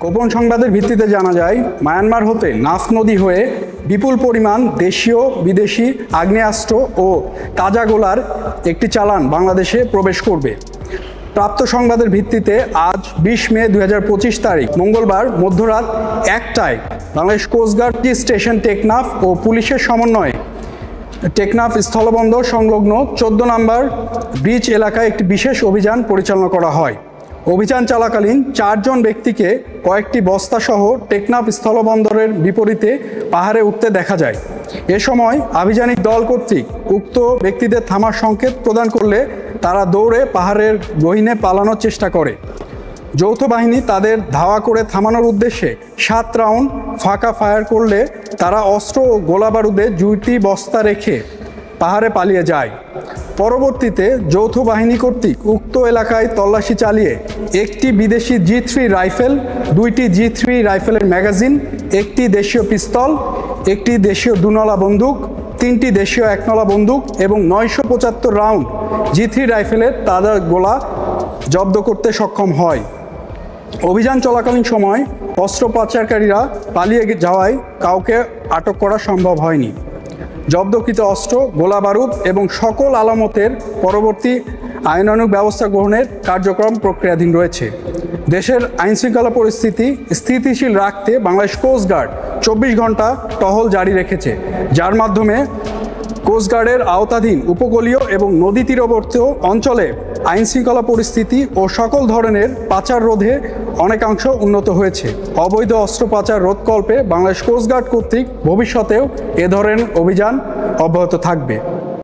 গোপন সংবাদের ভিত্তিতে জানা যায়, মায়ানমার হতে নাফ নদী হয়ে বিপুল পরিমাণ দেশীয় বিদেশি আগ্নেয়াস্ত্র ও তাজা গোলার একটি চালান বাংলাদেশে প্রবেশ করবে। প্রাপ্ত সংবাদের ভিত্তিতে আজ 20 মে 2025 তারিখ মঙ্গলবার মধ্যরাত 1টায় বাংলাদেশ কোস্টগার্ড স্টেশন টেকনাফ ও পুলিশের সমন্বয়ে টেকনাফ স্থলবন্দর সংলগ্ন 14 নম্বর ব্রিজ এলাকায় একটি বিশেষ অভিযান পরিচালনা করা হয়। অভিযান চলাকালীন 4 জন ব্যক্তিকে কয়েকটি বস্তাসহ টেকনাফ স্থলবন্দরের বিপরীতে পাহাড়ে উঠতে দেখা যায়। এ সময় আভিযানিক দল কর্তৃক উক্ত ব্যক্তিদের থামার সংকেত প্রদান করলে তারা দৌড়ে পাহাড়ের গহীনে পালানোর চেষ্টা করে। যৌথ বাহিনী তাদের ধাওয়া করে থামানোর উদ্দেশ্যে 7 রাউন্ড ফাঁকা ফায়ার করলে তারা অস্ত্র ও গোলাবারুদে 2টি বস্তা রেখে পাহাড়ে পালিয়ে যায়। পরবর্তীতে যৌথ বাহিনী কর্তৃক উক্ত এলাকায় তল্লাশি চালিয়ে একটি বিদেশি G3 রাইফেল, 2টি G3 রাইফেলের ম্যাগাজিন, একটি দেশীয় পিস্তল, একটি দেশীয় 2নলা বন্দুক, 3টি দেশীয় 1নলা বন্দুক এবং 975 রাউন্ড G3 রাইফেলের তাজা গোলা জব্দ করতে সক্ষম হয়। অভিযান চলাকালীন সময় অস্ত্র পাচারকারীরা পালিয়ে যাওয়ায় কাউকে আটক করা সম্ভব হয়নি। জব্দকৃত অস্ত্র, গোলাবারুদ এবং সকল আলামতের পরবর্তী আইনানুগ ব্যবস্থা গ্রহণের কার্যক্রম প্রক্রিয়াধীন রয়েছে। দেশের আইনশৃঙ্খলা পরিস্থিতি স্থিতিশীল রাখতে বাংলাদেশ কোস্টগার্ড 24 ঘন্টা টহল জারি রেখেছে, যার মাধ্যমে কোস্টগার্ডের আওতাধীন উপকূলীয় এবং নদী তীরবর্তী অঞ্চলে আইনশৃঙ্খলা পরিস্থিতি ও সকল ধরনের পাচার রোধে অনেকাংশ উন্নত হয়েছে। অবৈধ অস্ত্র পাচার রোধকল্পে বাংলাদেশ কোস্টগার্ড কর্তৃক ভবিষ্যতেও এ ধরনের অভিযান অব্যাহত থাকবে।